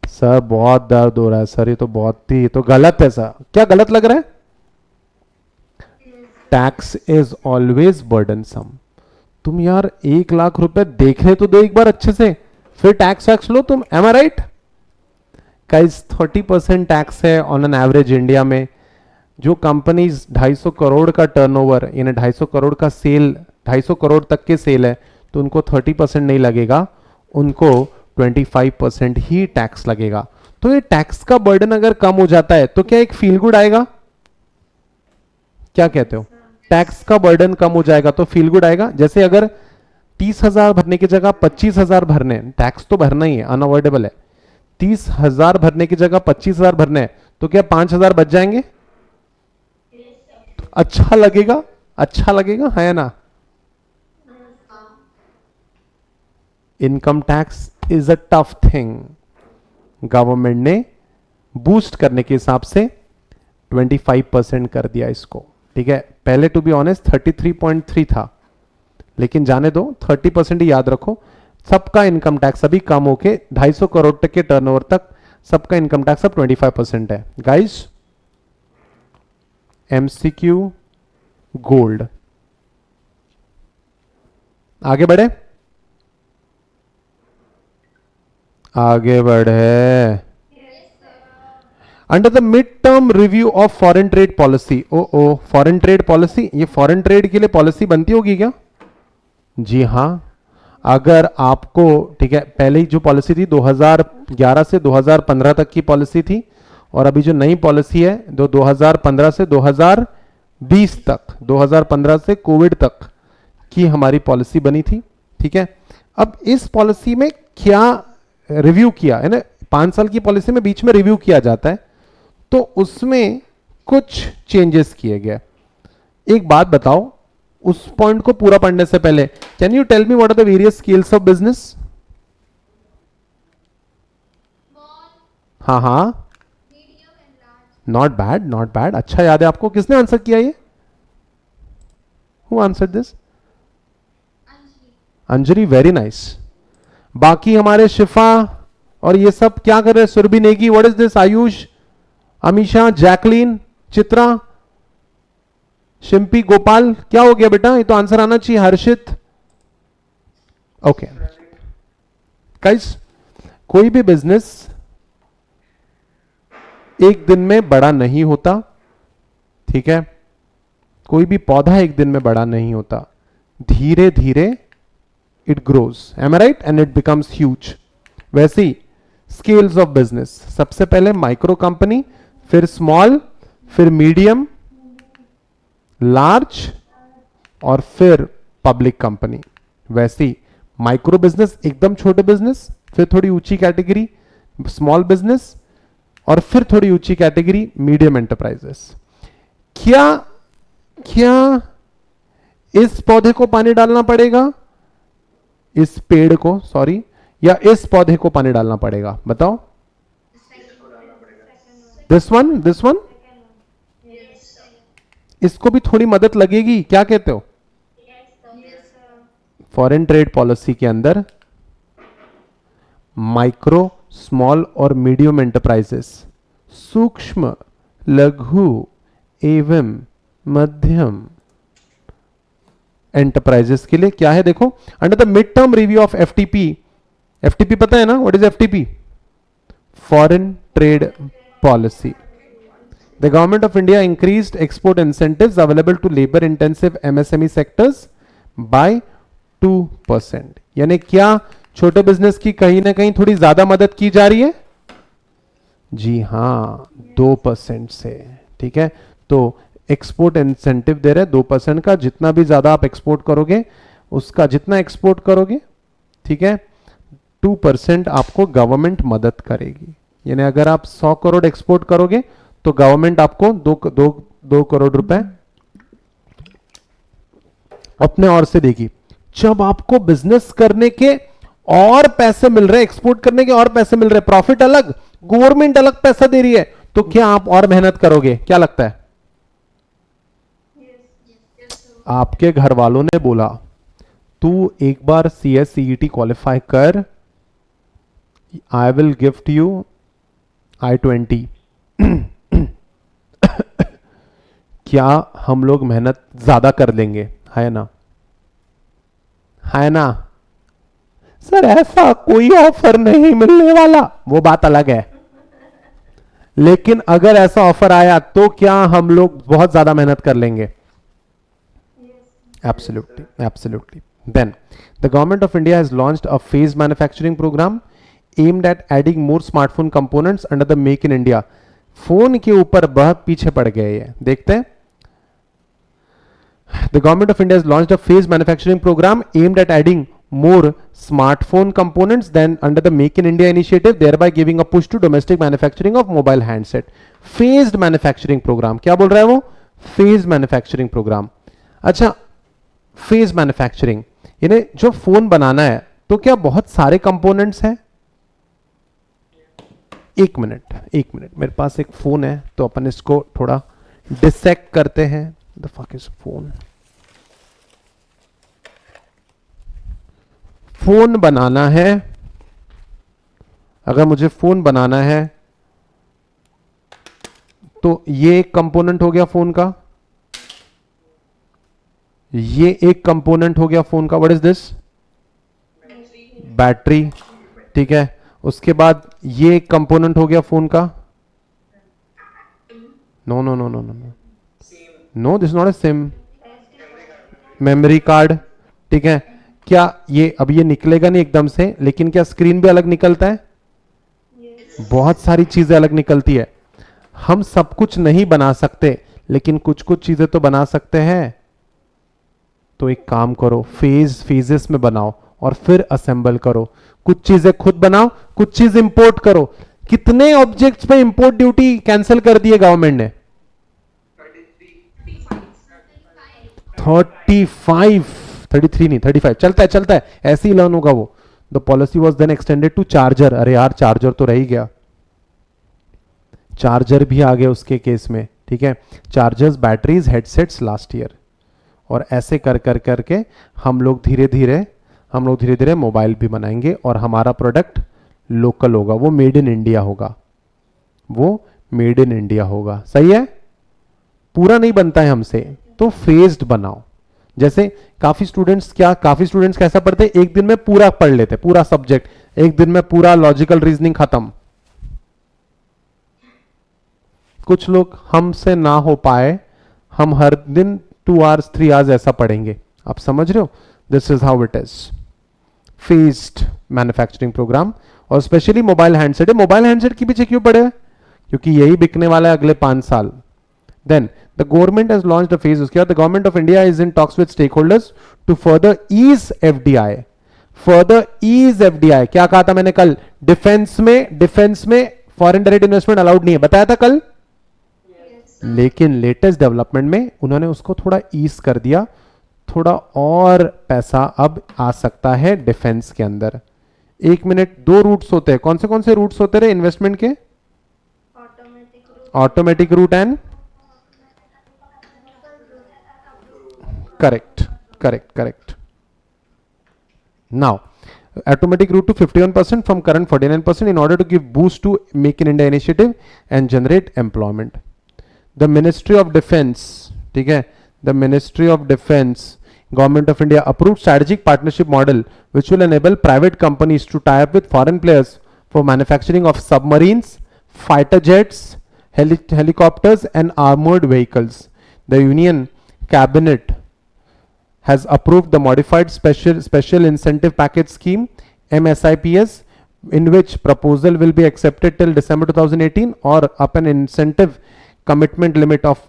सर, बहुत दर्द हो रहा है सर, ये तो बहुत ही तो गलत है सर। क्या गलत लग रहा है? Tax is always burdensome. तुम यार 1 लाख रुपए देखे तो दो एक बार अच्छे से, फिर टैक्स वैक्स लो तुम, M I right? Guys 30% tax है ऑन एन एवरेज इंडिया में। जो कंपनीज 250 करोड़ का टर्नओवर, यानी 250 करोड़ का सेल, 250 करोड़ तक के सेल है, तो उनको 30% नहीं लगेगा, उनको 25% ही टैक्स लगेगा। तो ये टैक्स का बर्डन अगर कम हो जाता है तो क्या एक फील गुड आएगा? क्या कहते हो? टैक्स का बर्डन कम हो जाएगा तो फील गुड आएगा। जैसे अगर 30,000 भरने की जगह 25,000 भरने, टैक्स तो भरना ही है, अनअवॉइडेबल है, 30,000 भरने की जगह 25,000 भरने हैं, तो क्या 5,000 बच जाएंगे? तो अच्छा लगेगा, अच्छा लगेगा, है ना? Income tax is a tough thing. Government ने बूस्ट करने के हिसाब से 25% कर दिया इसको, ठीक है। पहले टू बी ऑनेस्ट 33.3 था, लेकिन जाने दो, 30% ही याद रखो। सबका इनकम टैक्स अभी कम होके 250 करोड़ तक के टर्नओवर तक सबका इनकम टैक्स अब 25% है। गाइस एमसीक्यू गोल्ड, आगे बढ़े, आगे बढ़े। Under the mid term review of foreign trade policy, oh foreign trade policy, ये फॉरेन ट्रेड के लिए पॉलिसी बनती होगी क्या? जी हां, अगर आपको, ठीक है, पहले ही जो पॉलिसी थी 2011 से 2015 तक की पॉलिसी थी, और अभी जो नई पॉलिसी है 2015 से 2020 तक, 2015 से कोविड तक की हमारी पॉलिसी बनी थी, ठीक है। अब इस पॉलिसी में क्या रिव्यू किया है ना, 5 साल की पॉलिसी में बीच में रिव्यू किया जाता है, तो उसमें कुछ चेंजेस किए गए। एक बात बताओ, उस पॉइंट को पूरा पढ़ने से पहले can you tell me what are the various scales of business? हाँ हाँ, नॉट बैड, नॉट बैड, अच्छा याद है आपको। किसने आंसर किया ये? Who answer this? Anjali, very nice. बाकी हमारे शिफा और ये सब क्या कर रहे हैं? Surabhi Negi, what is this? Ayush, Amisha, Jacqueline, Chitra, Shimpi, Gopal, क्या हो गया बेटा? ये तो आंसर आना चाहिए। हर्षित, ओके। गाइस, कोई भी बिजनेस एक दिन में बड़ा नहीं होता, ठीक है। कोई भी पौधा एक दिन में बड़ा नहीं होता, धीरे धीरे it grows, am I right, and it becomes huge. वैसे ही स्केल्स ऑफ बिजनेस, सबसे पहले माइक्रो कंपनी, फिर स्मॉल, फिर मीडियम, लार्ज, और फिर पब्लिक कंपनी। वैसे ही माइक्रो बिजनेस एकदम छोटे बिजनेस, फिर थोड़ी ऊंची कैटेगरी स्मॉल बिजनेस, और फिर थोड़ी ऊंची कैटेगरी मीडियम एंटरप्राइजेस। क्या क्या इस पौधे को पानी डालना पड़ेगा, इस पेड़ को, सॉरी, या इस पौधे को पानी डालना पड़ेगा? बताओ। दिस वन इसको भी थोड़ी मदद लगेगी, क्या कहते हो? फॉरेन ट्रेड पॉलिसी के अंदर माइक्रो, स्मॉल और मीडियम एंटरप्राइजेस, सूक्ष्म, लघु एवं मध्यम एंटरप्राइजेस के लिए क्या है? देखो, under the mid term review of FTP, FTP पता है ना, what is FTP? Foreign trade policy. The government of India increased export incentives available to labor intensive MSME sectors by 2%. यानी क्या छोटे बिजनेस की कहीं ना कहीं थोड़ी ज्यादा मदद की जा रही है? जी हां, 2% से. ठीक है, तो एक्सपोर्ट इंसेंटिव दे रहे 2% का. जितना भी ज्यादा आप एक्सपोर्ट करोगे, उसका जितना एक्सपोर्ट करोगे, ठीक है, 2% आपको गवर्नमेंट मदद करेगी. यानी अगर आप 100 करोड़ एक्सपोर्ट करोगे तो गवर्नमेंट आपको 2 करोड़ रुपए अपने और से देगी. जब आपको बिजनेस करने के और पैसे मिल रहे, एक्सपोर्ट करने के और पैसे मिल रहे, प्रॉफिट अलग, गवर्नमेंट अलग पैसा दे रही है, तो क्या आप और मेहनत करोगे? क्या लगता है? आपके घर वालों ने बोला तू एक बार CSCET क्वालिफाई कर, I will gift you I-20. क्या हम लोग मेहनत ज्यादा कर लेंगे? है ना, है ना? सर ऐसा कोई ऑफर नहीं मिलने वाला, वो बात अलग है. लेकिन अगर ऐसा ऑफर आया तो क्या हम लोग बहुत ज्यादा मेहनत कर लेंगे? Absolutely, absolutely. Then, the government of India has launched a phased manufacturing program aimed at adding more smartphone components under the Make in India. Phone के ऊपर बहुत पीछे पड़ गए हैं, देखते हैं. The government of India has launched a phased manufacturing program aimed at adding more smartphone components than under the Make in India initiative, thereby giving a push to domestic manufacturing of mobile handset. Phased manufacturing program, क्या बोल रहा है वो? Phased manufacturing program. अच्छा, phase manufacturing यानी जो phone बनाना है तो क्या बहुत सारे कंपोनेंट्स हैं? एक मिनट, मेरे पास एक फोन है तो अपन इसको थोड़ा डिसेक्ट करते हैं. The fact is phone. Phone बनाना है, अगर मुझे फोन बनाना है तो ये एक कंपोनेंट हो गया फोन का, ये एक कंपोनेंट हो गया फोन का. What is this? बैटरी. ठीक है, उसके बाद ये एक कंपोनेंट हो गया फोन का. No no no no no no no, this not a SIM. Memory card. ठीक है, क्या ये अब ये निकलेगा नहीं एकदम से, लेकिन क्या स्क्रीन भी अलग निकलता है? बहुत सारी चीजें अलग निकलती है. हम सब कुछ नहीं बना सकते, लेकिन कुछ कुछ चीजें तो बना सकते हैं. तो एक काम करो, फेजेस में बनाओ और फिर असेंबल करो. कुछ चीजें खुद बनाओ, कुछ चीज इंपोर्ट करो. कितने ऑब्जेक्ट्स पे इंपोर्ट ड्यूटी कैंसिल कर दी है गवर्नमेंट ने? 33 नहीं 35. चलता है ऐसे ही लर्न होगा वो. The policy was then extended to charger. अरे यार, चार्जर तो रह ही गया, चार्जर भी आ गए उसके केस में. ठीक है, chargers, batteries, headsets last year. और ऐसे कर कर करके हम लोग धीरे धीरे मोबाइल भी बनाएंगे और हमारा प्रोडक्ट लोकल होगा, वो मेड इन इंडिया होगा, वो मेड इन इंडिया होगा. सही है, पूरा नहीं बनता है हमसे, तो फेज्ड बनाओ. जैसे काफी स्टूडेंट्स कैसा पढ़ते, एक दिन में पूरा पढ़ लेते, पूरा सब्जेक्ट एक दिन में, पूरा लॉजिकल रीजनिंग खत्म. कुछ लोग हमसे ना हो पाए, हम हर दिन 2 hours 3 hours ऐसा पढ़ेंगे. आप समझ रहे हो? This is how it is. Phased manufacturing programme. और स्पेशली मोबाइल हैंडसेट है. मोबाइल हैंडसेट के पीछे क्यों पड़े? क्योंकि यही बिकने वाला है अगले 5 साल. Then the government has launched a phase. उसके बाद the government of India is in talks with stakeholders to further ease FDI. क्या कहा था मैंने कल? डिफेंस में फॉरेन डायरेक्ट इन्वेस्टमेंट अलाउड नहीं है, बताया था कल. लेकिन लेटेस्ट डेवलपमेंट में उन्होंने उसको थोड़ा ईज कर दिया, थोड़ा और पैसा अब आ सकता है डिफेंस के अंदर. 1 मिनट, 2 रूट्स होते हैं. कौन से रूट्स होते रहे इन्वेस्टमेंट के? Automatic route and correct correct correct. Now, automatic route to 51% from current 49% in order to give boost to Make in India initiative and generate employment. The Ministry of Defense, ठीक है, the Ministry of Defense, Government of India approved strategic partnership model which will enable private companies to tie up with foreign players for manufacturing of submarines, fighter jets, helicopters and armored vehicles. The Union Cabinet has approved the modified special incentive package scheme MSIPS, in which proposal will be accepted till December 2018 or up an incentive commitment limit of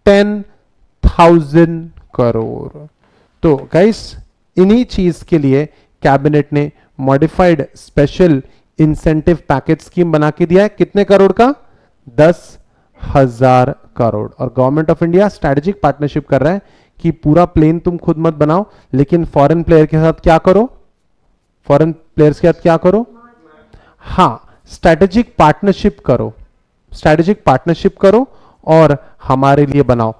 10,000 crore. तो guys इन्हीं चीज के लिए cabinet ने modified special incentive package scheme बना के दिया है. कितने करोड़ का? 10,000 करोड़. और government of India strategic partnership कर रहा है कि पूरा प्लेन तुम खुद मत बनाओ, लेकिन फॉरेन प्लेयर के साथ क्या करो? फॉरेन प्लेयर्स के साथ क्या करो? हाँ, स्ट्रेटेजिक पार्टनरशिप करो. स्ट्रेटेजिक पार्टनरशिप करो और हमारे लिए बनाओ.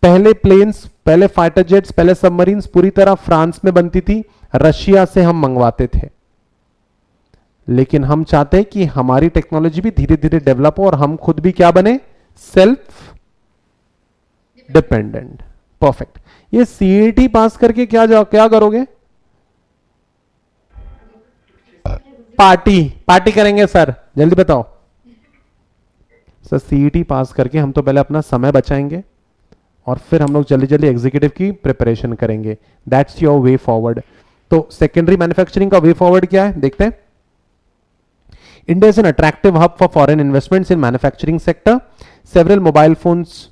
पहले प्लेन्स, पहले फाइटर जेट्स, पहले सबमरीन्स पूरी तरह फ्रांस में बनती थी, रशिया से हम मंगवाते थे. लेकिन हम चाहते हैं कि हमारी टेक्नोलॉजी भी धीरे धीरे डेवलप हो और हम खुद भी क्या बने? Self dependent. परफेक्ट. ये सीईटी पास करके क्या करोगे? पार्टी करेंगे सर, जल्दी बताओ सर. सीईटी पास करके हम तो पहले अपना समय बचाएंगे और फिर हम लोग जल्दी जल्दी एग्जीक्यूटिव की प्रिपरेशन करेंगे. That's your way forward. तो सेकेंडरी मैन्युफैक्चरिंग का वे फॉरवर्ड क्या है देखते हैं. India is an attractive hub for foreign investments in manufacturing sector. Several mobile phones,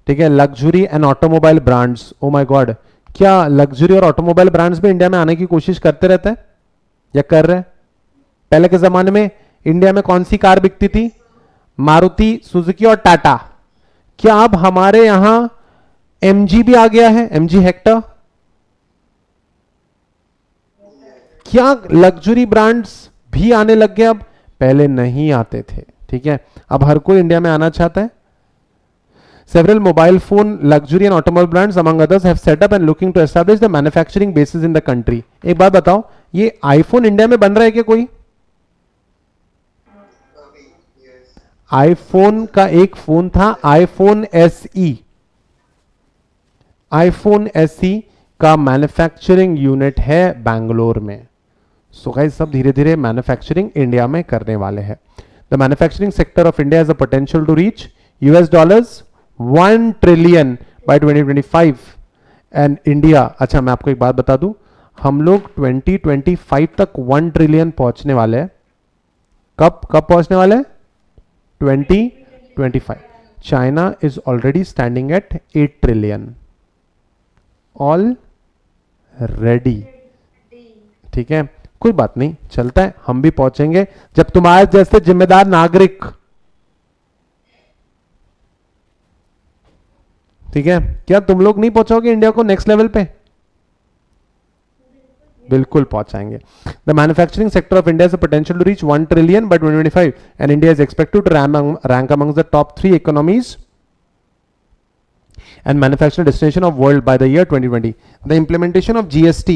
ठीक है, luxury and automobile brands. Oh my God, क्या लग्जरी और ऑटोमोबाइल ब्रांड्स भी इंडिया में आने की कोशिश करते रहते हैं या कर रहे हैं? पहले के जमाने में इंडिया में कौन सी कार बिकती थी? मारुति, सुजुकी और टाटा. क्या अब हमारे यहां एमजी भी आ गया है? MG Hector. क्या लग्जरी ब्रांड्स भी आने लग गए? अब पहले नहीं आते थे. ठीक है, अब हर कोई इंडिया में आना चाहता है. Several mobile phone, luxury and automobile brands among others have set up and looking to establish the manufacturing bases in the country. एक बात बताओ, ये आईफोन इंडिया में बन रहा है क्या कोई? आईफोन का एक फोन था, आईफोन एसई. आईफोन एसई का मैन्युफैक्चरिंग यूनिट है बैंगलोर में. सो गाइस सब धीरे धीरे मैन्युफैक्चरिंग इंडिया में करने वाले हैं. The manufacturing sector of India has a potential to reach $1 trillion by 2025 and India. अच्छा मैं आपको एक बात बता दूं, हम लोग 2025 तक 1 ट्रिलियन पहुंचने वाले हैं. कब पहुंचने वाले हैं? 2025. China is already standing at 8 trillion already. ठीक है, कोई बात नहीं, चलता है, हम भी पहुंचेंगे जब तुम्हारे जैसे जिम्मेदार नागरिक, ठीक है, क्या तुम लोग नहीं पहुंचोगे इंडिया को नेक्स्ट लेवल पे? बिल्कुल पहुंचाएंगे. The manufacturing sector of India has a potential to reach 1 trillion by 2025 and India is expected to rank among the top 3 economies and manufacturing destination of world by the year 2020. The implementation of GST,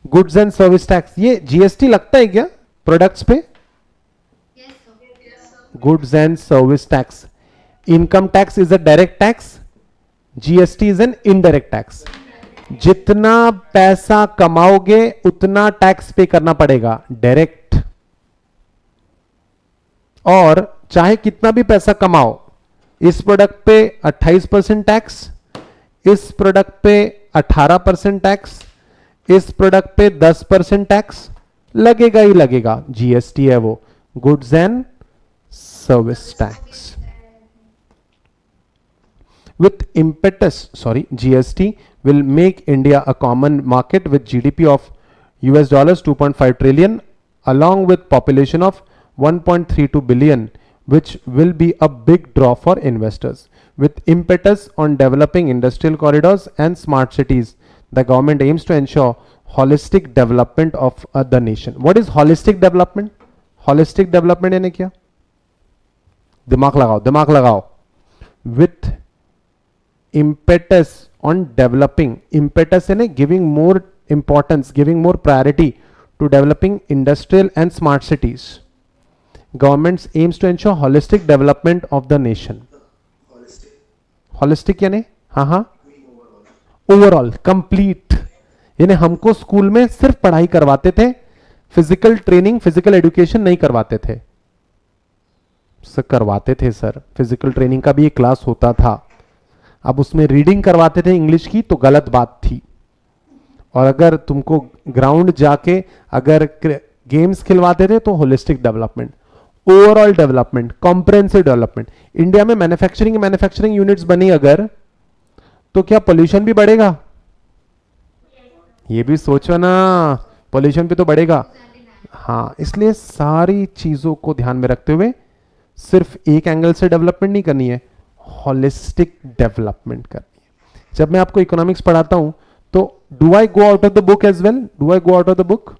goods and service tax. ये GST लगता है क्या products पे? Goods and service tax. Income tax is a direct tax. GST is an indirect tax. जितना पैसा कमाओगे उतना tax पे करना पड़ेगा डायरेक्ट. और चाहे कितना भी पैसा कमाओ, इस प्रोडक्ट पे 28% टैक्स, इस प्रोडक्ट पे 18% टैक्स, इस प्रोडक्ट पे 10% टैक्स लगेगा ही लगेगा. जीएसटी है वो, goods and service tax. With impetus, GST will make India a common market with GDP of $2.5 trillion, along with population of 1.32 billion, which will be a big draw for investors. With impetus on developing industrial corridors and smart cities, the government aims to ensure holistic development of the nation. What is holistic development? Holistic development यानी क्या? दिमाग लगाओ. with impetus on developing, impetus यानी giving more importance, giving more priority to developing industrial and smart cities. Government aims to ensure holistic development of the nation. Holistic यानी हाँ हाँ, overall complete, यानी हमको स्कूल में सिर्फ पढ़ाई करवाते थे, फिजिकल ट्रेनिंग फिजिकल एजुकेशन नहीं करवाते थे। सर करवाते थे सर, फिजिकल ट्रेनिंग का भी एक क्लास होता था, अब उसमें रीडिंग करवाते थे इंग्लिश की तो गलत बात थी। और अगर तुमको ग्राउंड जाके अगर गेम्स खिलवाते थे तो holistic development, overall development, comprehensive development. India में मैन्युफैक्चरिंग यूनिट्स बनी अगर, तो क्या पोल्यूशन भी बढ़ेगा? ये भी सोचो ना, पोल्यूशन भी तो बढ़ेगा। हाँ, इसलिए सारी चीजों को ध्यान में रखते हुए सिर्फ एक एंगल से डेवलपमेंट नहीं करनी है, होलिस्टिक डेवलपमेंट करनी है। जब मैं आपको इकोनॉमिक्स पढ़ाता हूं तो do I go out of the book as well? Do I go out of the book?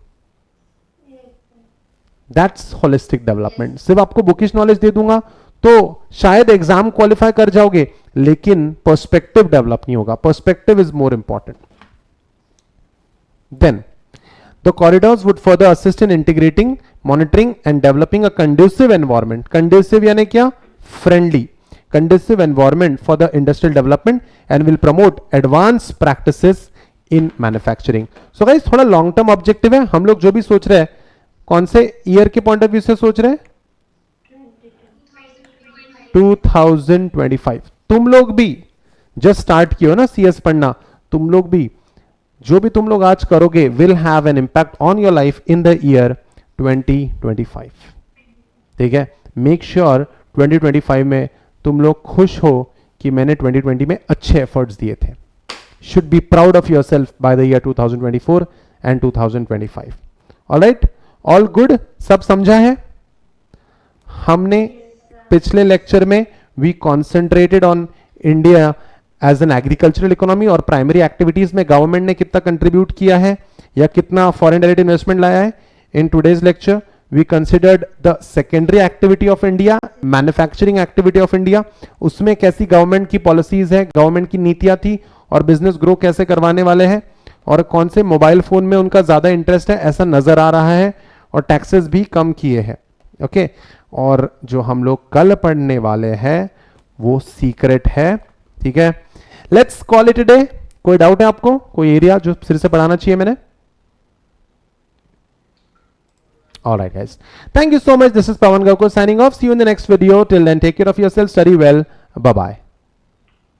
That's holistic development. सिर्फ आपको बुकिश नॉलेज दे दूंगा तो शायद एग्जाम क्वालिफाई कर जाओगे, लेकिन पर्सपेक्टिव डेवलप नहीं होगा। Perspective is more important. Then the corridors would further assist in integrating, monitoring and developing a conducive environment. Conducive यानी क्या? Friendly. Conducive environment for the industrial development and will promote advanced practices in manufacturing. So guys, थोड़ा long term objective है। हम लोग जो भी सोच रहे हैं, कौन से ईयर के पॉइंट ऑफ व्यू से सोच रहे हैं? 2025। तुम लोग भी जस्ट स्टार्ट किए हो ना सीएस पढ़ना, तुम लोग भी जो भी तुम लोग आज करोगे will have an impact on your life in the year 2025। ठीक है, मेक श्योर 2025 में तुम लोग खुश हो कि मैंने 2020 में अच्छे एफर्ट्स दिए थे। Should be proud of yourself by the year 2024 and 2025। Alright, all good, सब समझा है? हमने पिछले लेक्चर में we concentrated on India as an agricultural economy और प्राइमरी एक्टिविटीज में गवर्नमेंट ने कितना कंट्रीब्यूट किया है या कितना फॉरेन डायरेक्ट इन्वेस्टमेंट लाया है। In today's lecture we considered the secondary activity of India, manufacturing activity of India, उसमें कैसी गवर्नमेंट की पॉलिसीज है, गवर्नमेंट की नीतियां थी और बिजनेस ग्रो कैसे करवाने वाले हैं, और कौन से मोबाइल फोन में उनका ज्यादा इंटरेस्ट है ऐसा नजर आ रहा है, और टैक्सेस भी कम किए हैं। ओके, और जो हम लोग कल पढ़ने वाले हैं वो सीक्रेट है। ठीक है, let's call it a day. कोई डाउट है आपको? कोई एरिया जो फिर से पढ़ाना चाहिए मैंने? Alright guys, thank you so much. This is Pavan Gavkar signing off. See you in the next video. Till then, take care of yourself, study well. Bye bye.